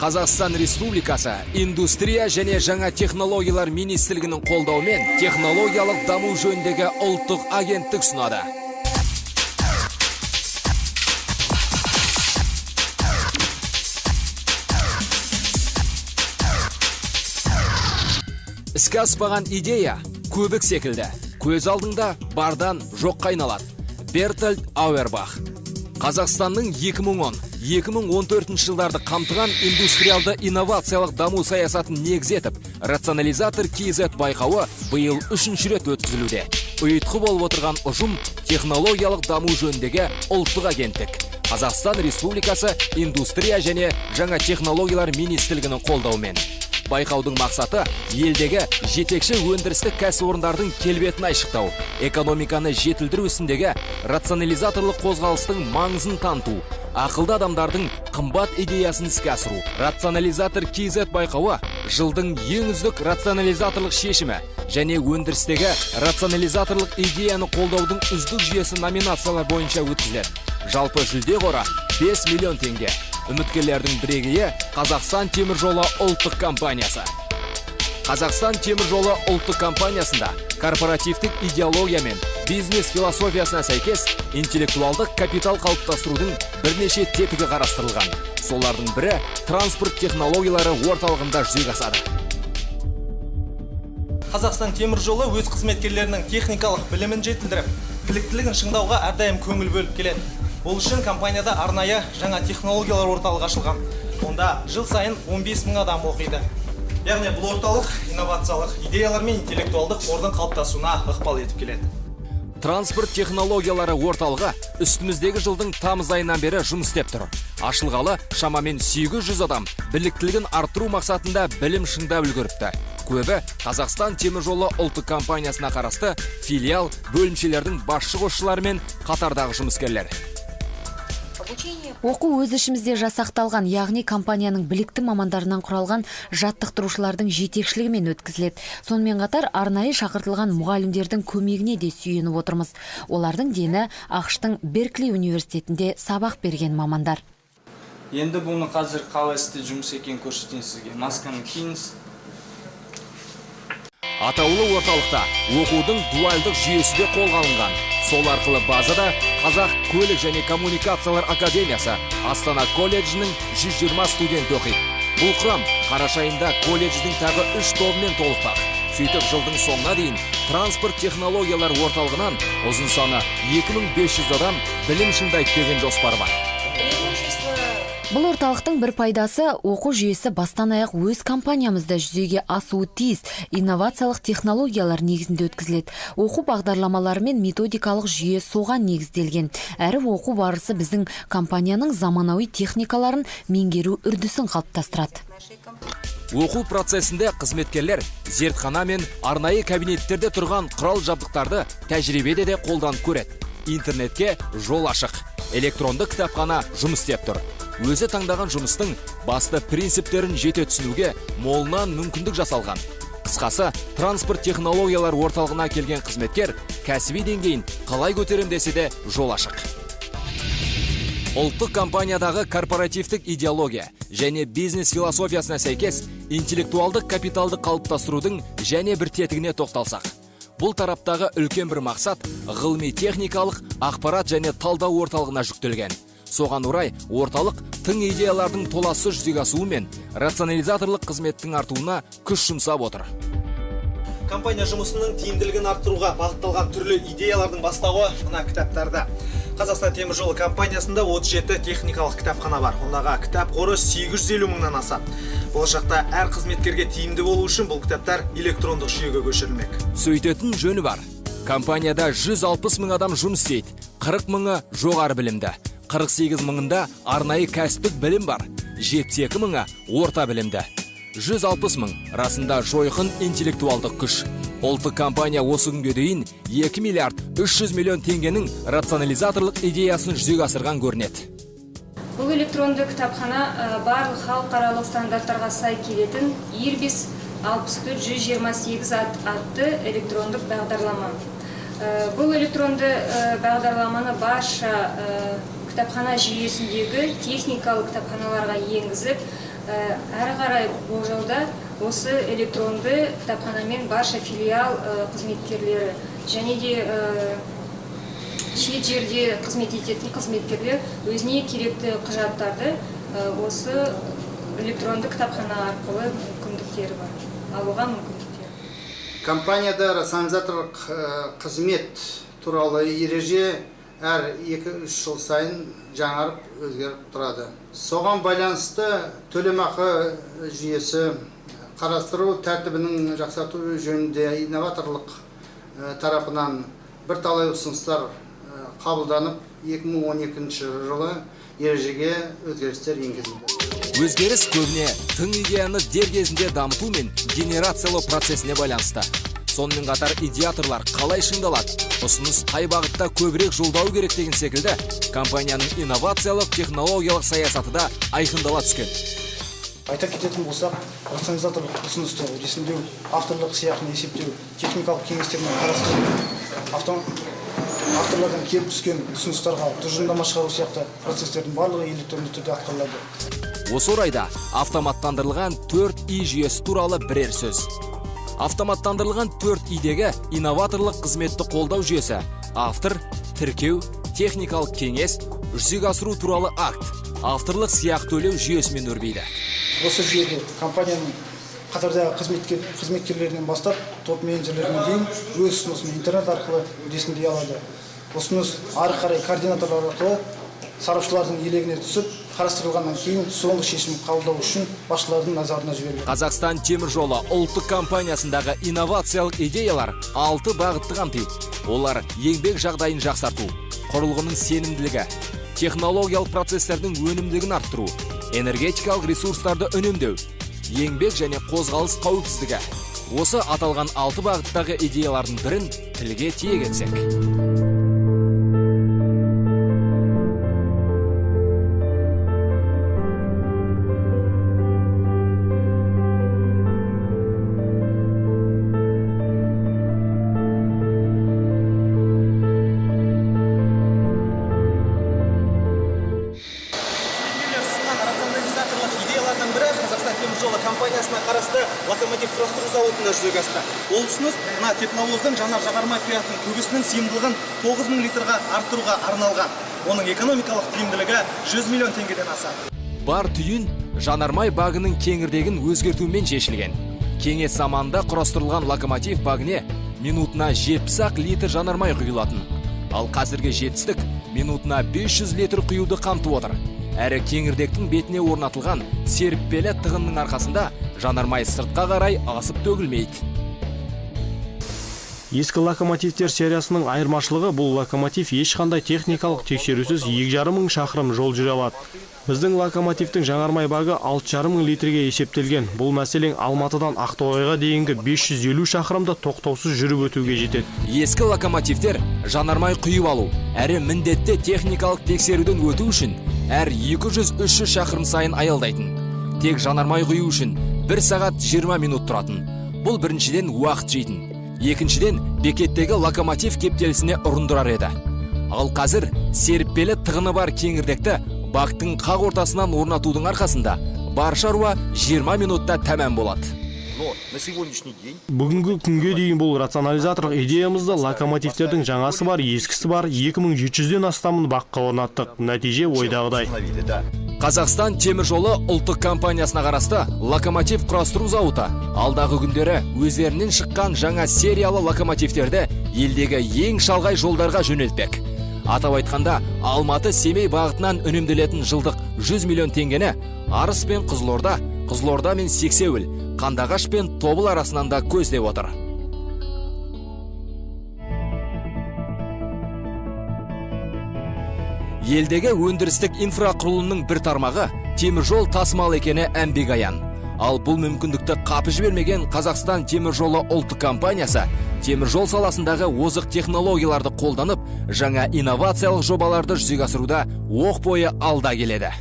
Қазақстан Республикасы Индустрия және жаңа технологиялар министрлігінің қолдауымен технологиялық даму жөніндегі ұлттық агенттік ұсынады. Іске аспаған идея көбік секілді. Көз алдыңда бардан жоққа айналады. Бертольд Ауэрбах. Қазақстанның 2010-2014 жылдарды қамтыған индустриалды инновациялық даму саясатын негіз етіп, рационализатор KZ байқауы биыл 3-ші рет өткізілуде. Ұйытқы болып отырған ұжым технологиялық даму жөніндегі ұлттық агенттік. Қазақстан Республикасы Индустрия және жаңа технологиялар министрлігінің қолдауымен. Байқаудың мақсаты елдегі жетекші өндірістік кәсіпорындардың келбетін айшықтау, экономиканы жетілдіру ісіндегі рационализаторлық қозғалыстың маңызын таныту, ақылды адамдардың қымбат идеясын іске асыру. Рационализатор KZ байқауы жылдың ең үздік рационализаторлық шешімі және өндірістегі рационализаторлық идеяны қолдаудың үздік жүйесі номинациялар бойынша өткізіледі. Жалпы жүлде қоры 5 миллион теңге. Үміткерлердің бірегейі Қазақстан темір жолы ұлттық компаниясы. Қазақстан темір жолы ұлттық компаниясында корпоративтік идеология мен бизнес философиясына сәйкес интеллектуалдық капитал қалыптастырудың бірнеше тетігі қарастырылған. Солардың бірі транспорт технологиялары орталығында жүзеге асады. Қазақстан темір жолы өз қызметкерлерінің техникалық білімін жетілдіріп, біліктілігін шыңдауға әрдайым көңіл бөліп келеді. Бұл үшін компанияда арнайы жаңа технологиялар орталығы ашылған. Онда жыл сайын 15 мың адам оқиды. Яғни бұл орталық инновациялық идеялар мен интеллектуалдық қордың қалыптасуына ықпал етіп келеді. Транспорт технологиялары орталығы үстіміздегі жылдың тамыз айынан бері жұмыс істеп тұр. Ашылғалы шамамен 800 адам біліктілігін арттыру мақсатында білім шыңдап үлгеріпті. Көбі Қазақстан темір жолы ұлттық компаниясына қарасты филиал бөлімшелердің басшы қосшылары мен қатардағы жұмыскерлер. Оқу өз ішімізде жасақталған, яғни компанияның білікті мамандарынан құралған жаттықтырушылардың жетекшілігімен өткізіледі. Сонымен қатар арнайы шақыртылған мұғалімдердің көмегіне де сүйеніп отырмыз. Олардың дені ақш-тың Беркли университетінде сабақ берген мамандар. Енді бұны қазір қалай істе жұмыс екенін көрсетейін сізге. Масканы киіңіз. Атаулы орталықта оқудың дуальдық жүйесі де қолға алынған. Сол арқылы базада Қазақ көлік және коммуникациялар академиясы Астана колледжінің 120 студент оқиды. Бұл құрам қараша айында колледждің тағы 3 тобымен толықпақ. Сөйтіп жылдың соңына дейін транспорт технологиялар орталығынан ұзын саны 2500 адам білім шыңдайды деген жоспар бар. Бұл орталықтың бір пайдасы оқу жүйесі бастан аяқ өз компаниямызда жүзеге асуы тиіс инновациялық технологиялар негізінде өткізіледі. Оқу бағдарламалары мен методикалық жүйе соған негізделген. Әрі оқу барысы біздің компанияның заманауи техникаларын меңгеру үрдісін қалыптастырады. Оқу процесінде қызметкерлер зертхана мен арнайы кабинеттерде тұрған құрал жабдықтарды тәжірибеде де қолданып көреді. Интернетке жол ашық. Электронды кітапхана жұмыс істеп тұр. Өзі таңдаған жұмыстың басты принциптерін жете түсінуге молынан мүмкіндік жасалған. Қысқасы, транспорт технологиялар орталығына келген қызметкер кәсіби деңгейін қалай көтерем десе де жол ашық. Ұлттық компаниядағы корпоративтік идеология және бизнес философиясына сәйкес интеллектуалдық капиталды қалыптастырудың және бір тетігіне тоқталсақ. Бұл тараптағы үлкен бір мақсат ғылыми техникалық ақпарат және талдау орталығына жүктелген. Соған орай орталық тың идеялардың толасы жүзеге асуы мен рационализаторлық қызметтің артуына күш жұмсап отыр. Компания жұмысының тиімділігін арттыруға бағытталған түрлі идеялардың бастауы мына кітаптарда. Қазақстан темір жолы компаниясында 37 техникалық кітапхана бар. Ондағы кітап қоры 850 мыңнан асады. Болашақта әр қызметкерге тиімді болу үшін бұл кітаптар электрондық жүйеге көшірілмек. Сөйтетін жөні бар. Компанияда 160 мың адам жұмыс істейді. 40 мыңы жоғары білімді. 48 мыңында арнайы кәсіптік білім бар. 72 мыңы орта білімді. 160 мың расында жойқын интеллектуалдық күш. Ұлттық компания осы күнге дейін 2 миллиард 300 миллион теңгенің рационализаторлық идеясын жүзеге асырған көрінеді. Бұл электронды кітапхана барлық халықаралық стандарттарға сай келетін Airbus 64128 атты электрондық бағдарлама. Бұл электронды бағдарламаны барша кітапхана жүйесіндегі техникалық кітапханаларға енгізіп, Әрі қарай болжауда осы электронды кітапханамен барша филиал қызметкерлері және де шет жерде қызмет ететін қызметкерлер өзіне керекті құжаттарды осы электронды кітапхана арқылы мүмкіндіктері бар, алуға мүмкіндіктері. Компанияда рационализаторлық қызмет туралы ереже әр 2-3 жыл сайын жаңарып өзгеріп тұрады. Соған байланысты төлемақы жүйесі қарастыру тәртібінің жақсарту жөнінде инноваторлық тарапынан бірталай ұсыныстар қабылданып 2012 жылы ережеге өзгерістер енгізілді. Өзгеріс көбіне тың идеяны дер кезінде дамыту мен генерациялау процесіне байланысты. Сонымен қатар идеаторлар қалай шыңдалады, ұсыныс қай бағытта көбірек жолдау керек деген секілді компанияның инновациялық технологиялық саясаты да айқындала түскен. Айта кететін болсақ, рационализаторлық ұсынысты ресімдеу, авторлық сыйақыны есептеу, техникалық кеңестермен қарастыру, авторлардан келіп түскен ұсыныстарға тұжырымдама шығару сияқты процестердің барлығы электронды түрде атқарылады. Осы орайда автоматтандырылған 4i жүйесі туралы бірер сөз. Автоматтандырылған 4i-дегі инноваторлық қызметті қолдау жүйесі автор, тіркеу, техникалық кеңес, жүзеге асыру туралы акт, авторлық сыйақы төлеу жүйесімен өрбейді. Осы жүйеде компанияның қатардағы қызметкерлерінен бастап топ менеджерлеріне дейін өз ұсынысын интернет арқылы ресімдей алады. Ұсыныс ары қарай координаторлар арқылы сарапшылардың елегіне түсіп, қарастырылғаннан кейін соңғы шешім қабылдау үшін басшылардың назарына жіберіледі. Қазақстан темір жолы ұлттық компаниясындағы инновациялық идеялар 6 бағытты қамтиды. Олар еңбек жағдайын жақсарту, құрылғының сенімділігі, технологиялық процестердің өнімділігін арттыру, энергетикалық ресурстарды үнемдеу, еңбек және қозғалыс қауіпсіздігі. Осы аталған 6 бағыттағы идеялардың бірін тілге тиек етсек. компаниясына қарасты локомотив құрастыру зауытында жүзеге асты. Ол ұсыныс мына тепловоздың жанар-жағармай құятын көбісінің сыйымдылығын 9000 литрға арттыруға арналған. Оның экономикалық тиімділігі 100 миллион теңгеден асады. Бар түйін жанармай багының кеңірдегін өзгертумен шешілген. Кеңес заманында құрастырылған локомотив багіне минутына 70 литр жанармай құйылатын. Ал қазіргі жетістік минутына 500 литр құюды қамтып отыр. Әрі кеңірдектің бетіне орнатылған серіппелі тығынның арқасында жанармай сыртқа қарай асып төгілмейді. Ескі локомотивтер сериясының айырмашылығы бұл локомотив ешқандай техникалық тексерусіз 2,5 мың шақырым жол жүре алады. Біздің локомотивтің жанармай багы 6,5 мың литрге есептелген. Бұл мәселен Алматыдан Ақтоғайға дейінгі 550 шақырымды тоқтаусыз жүріп өтуге жетеді. Ескі локомотивтер жанармай құйып алу, әрі міндетті техникалық тексеруден өту үшін әр 200-300 шақырым сайын аялдайтын. Тек жанармай құю үшін 1 сағат 20 минут тұратын. Бұл біріншіден уақыт жейтін. Екіншіден бекеттегі локомотив кептелісіне ұрындырар еді. Ал қазір серіппелі тығыны бар кеңірдекті бактың қақ ортасынан орнатудың арқасында бар шаруа 20 минутта тәмам болады. Бүгінгі күнге дейін бұл рационализаторлық идеямызда локомотивтердің жаңасы бар, ескісі бар 2700-ден астамын баққа орнаттық. Нәтиже ойдағыдай. Қазақстан темір жолы ұлттық компаниясына қарасты локомотив құрастыру зауыты алдағы күндері өздерінен шыққан жаңа сериялы локомотивтерді елдегі ең шалғай жолдарға жөнелтпек. Атап айтқанда, Алматы-Семей бағытынан үнемделетін жылдық 100 миллион теңгені Арыс пен Қызылорда, Қызылорда мен Сексеуіл, Қандағаш пен Тобыл арасынан да көздеп отыр. Елдегі өндірістік инфрақұрылымның бір тармағы темір жол тасымал екені әмбек аян. Ал бұл мүмкіндікті қапы жібермеген Қазақстан темір жолы ұлттық компаниясы темір жол саласындағы озық технологияларды қолданып, жаңа инновациялық жобаларды жүзеге асыруда оқ бойы алда келеді.